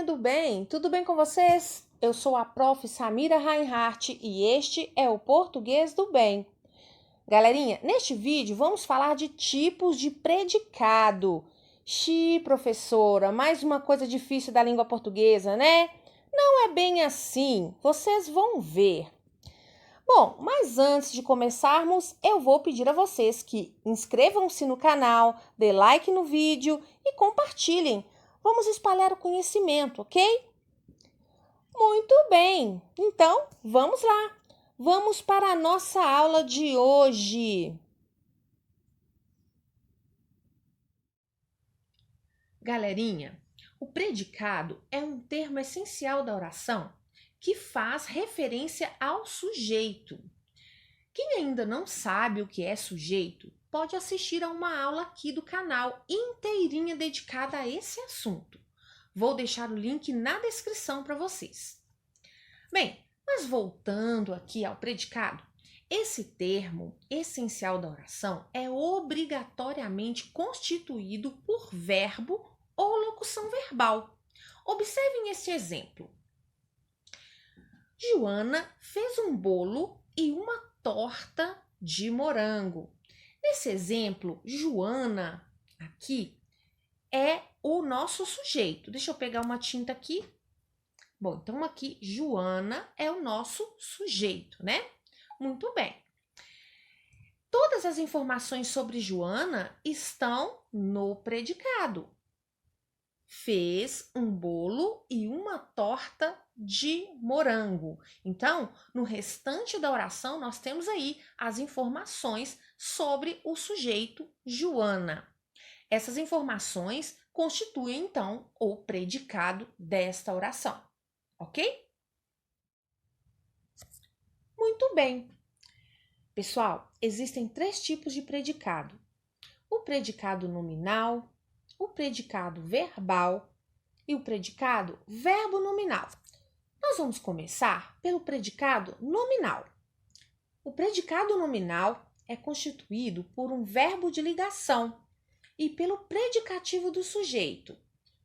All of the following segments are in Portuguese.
do bem? Tudo bem com vocês? Eu sou a prof. Samira Reinhardt e este é o Português do Bem. Galerinha, neste vídeo vamos falar de tipos de predicado. Professora, mais uma coisa difícil da língua portuguesa, né? Não é bem assim, vocês vão ver. Bom, mas antes de começarmos, eu vou pedir a vocês que inscrevam-se no canal, dê like no vídeo e compartilhem. Vamos espalhar o conhecimento, ok? Muito bem, então vamos lá. Vamos para a nossa aula de hoje. Galerinha, o predicado é um termo essencial da oração que faz referência ao sujeito. Quem ainda não sabe o que é sujeito, pode assistir a uma aula aqui do canal inteirinha dedicada a esse assunto. Vou deixar o link na descrição para vocês. Bem, mas voltando aqui ao predicado, esse termo essencial da oração é obrigatoriamente constituído por verbo ou locução verbal. Observem este exemplo. Joana fez um bolo e uma torta de morango. Nesse exemplo, Joana aqui é o nosso sujeito. Deixa eu pegar uma tinta aqui. Bom, então aqui Joana é o nosso sujeito, né? Muito bem. Todas as informações sobre Joana estão no predicado. Fez um bolo e uma torta de morango. Então, no restante da oração, nós temos aí as informações sobre o sujeito Joana. Essas informações constituem, então, o predicado desta oração, ok? Muito bem. Pessoal, existem 3 tipos de predicado. O predicado nominal, o predicado verbal e o predicado verbo nominal. Nós vamos começar pelo predicado nominal. O predicado nominal é constituído por um verbo de ligação e pelo predicativo do sujeito,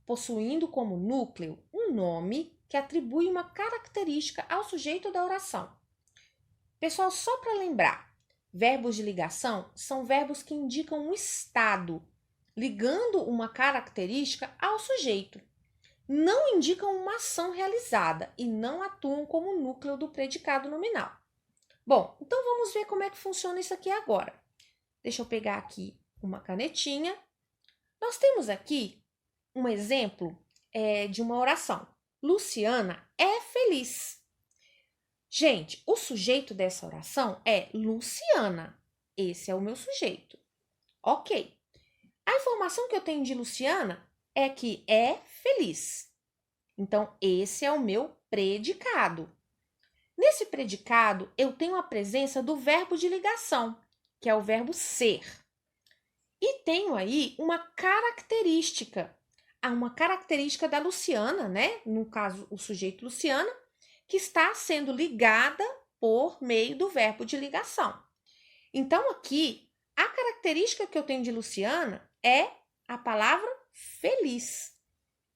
possuindo como núcleo um nome que atribui uma característica ao sujeito da oração. Pessoal, só para lembrar, verbos de ligação são verbos que indicam um estado, ligando uma característica ao sujeito. Não indicam uma ação realizada e não atuam como núcleo do predicado nominal. Bom, então vamos ver como é que funciona isso aqui agora. Deixa eu pegar aqui uma canetinha. Nós temos aqui um exemplo de uma oração. Luciana é feliz. Gente, o sujeito dessa oração é Luciana. Esse é o meu sujeito. Ok. A informação que eu tenho de Luciana é que é feliz. Então, esse é o meu predicado. Nesse predicado, eu tenho a presença do verbo de ligação, que é o verbo ser. E tenho aí uma característica. Há uma característica da Luciana, né? No caso, o sujeito Luciana, que está sendo ligada por meio do verbo de ligação. Então, aqui, a característica que eu tenho de Luciana é a palavra feliz.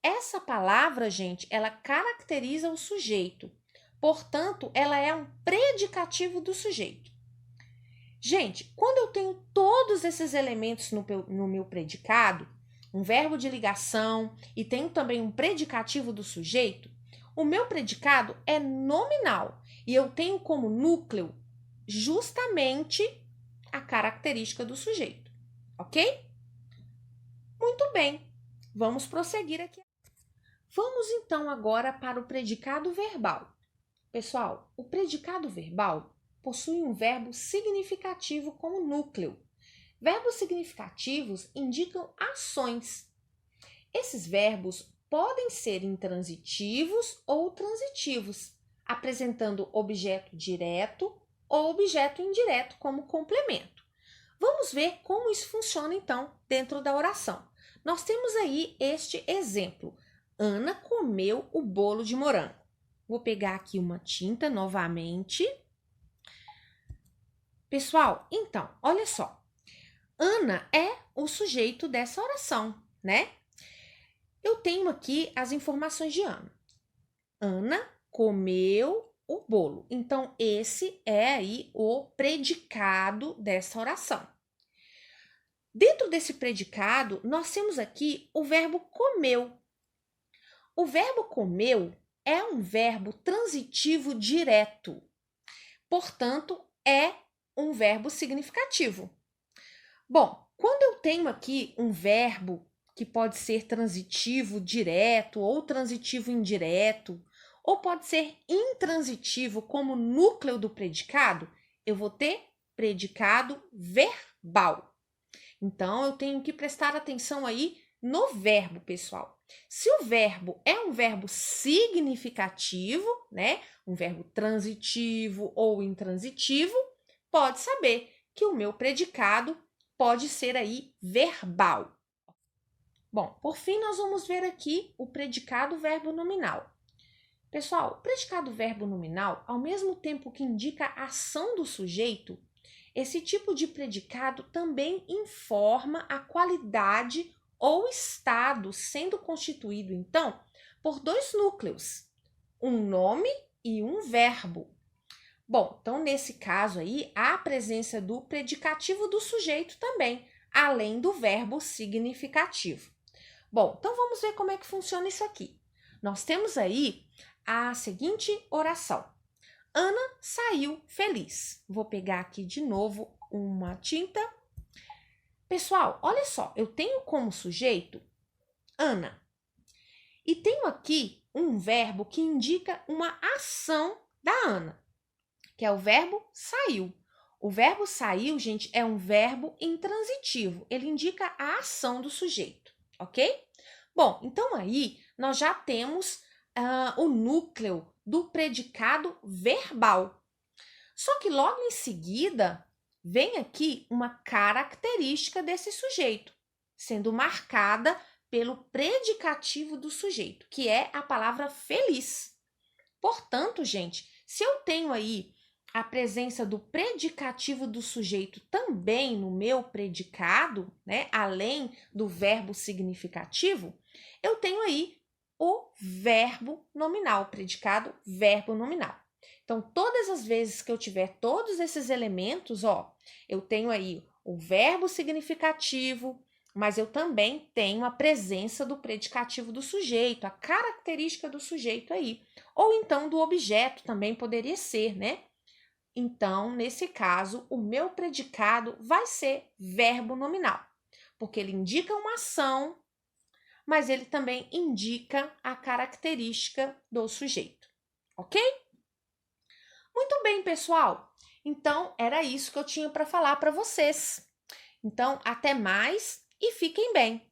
Essa palavra, gente, ela caracteriza o sujeito. Portanto, ela é um predicativo do sujeito. Gente, quando eu tenho todos esses elementos no meu predicado, um verbo de ligação e tenho também um predicativo do sujeito, o meu predicado é nominal e eu tenho como núcleo justamente a característica do sujeito, ok? Muito bem, vamos prosseguir aqui. Vamos então agora para o predicado verbal. Pessoal, o predicado verbal possui um verbo significativo como núcleo. Verbos significativos indicam ações. Esses verbos podem ser intransitivos ou transitivos, apresentando objeto direto ou objeto indireto como complemento. Vamos ver como isso funciona, então, dentro da oração. Nós temos aí este exemplo. Ana comeu o bolo de morango. Vou pegar aqui uma tinta novamente. Pessoal, então, olha só. Ana é o sujeito dessa oração, né? eu tenho aqui as informações de Ana. Ana comeu o bolo. Então, esse é aí o predicado dessa oração. Dentro desse predicado, nós temos aqui o verbo comeu. O verbo comeu é um verbo transitivo direto. Portanto, é um verbo significativo. Bom, quando eu tenho aqui um verbo que pode ser transitivo direto ou transitivo indireto, ou pode ser intransitivo como núcleo do predicado, eu vou ter predicado verbal. Então, eu tenho que prestar atenção aí no verbo, pessoal. Se o verbo é um verbo significativo, né? Um verbo transitivo ou intransitivo, pode saber que o meu predicado pode ser aí verbal. Bom, por fim, nós vamos ver aqui o predicado verbo nominal. Pessoal, o predicado verbo nominal, ao mesmo tempo que indica a ação do sujeito, esse tipo de predicado também informa a qualidade ou estado, sendo constituído, então, por dois núcleos, um nome e um verbo. Bom, então, nesse caso aí, há a presença do predicativo do sujeito também, além do verbo significativo. Bom, então vamos ver como é que funciona isso aqui. Nós temos aí a seguinte oração. Ana saiu feliz. Vou pegar aqui de novo uma tinta. Pessoal, olha só, eu tenho como sujeito Ana. E tenho aqui um verbo que indica uma ação da Ana, que é o verbo saiu. O verbo saiu, gente, é um verbo intransitivo. Ele indica a ação do sujeito, ok? Bom, então aí nós já temos o núcleo do predicado verbal. Só que logo em seguida vem aqui uma característica desse sujeito, sendo marcada pelo predicativo do sujeito, que é a palavra feliz. Portanto, gente, se eu tenho aí a presença do predicativo do sujeito também no meu predicado, né, além do verbo significativo, eu tenho aí o verbo nominal, predicado verbo nominal. Então, todas as vezes que eu tiver todos esses elementos, eu tenho aí o verbo significativo, mas eu também tenho a presença do predicativo do sujeito, a característica do sujeito aí. Ou então do objeto também poderia ser, né? Então, nesse caso, o meu predicado vai ser verbo nominal, porque ele indica uma ação, mas ele também indica a característica do sujeito, ok? Muito bem, pessoal. Então, era isso que eu tinha para falar para vocês. Então, até mais e fiquem bem.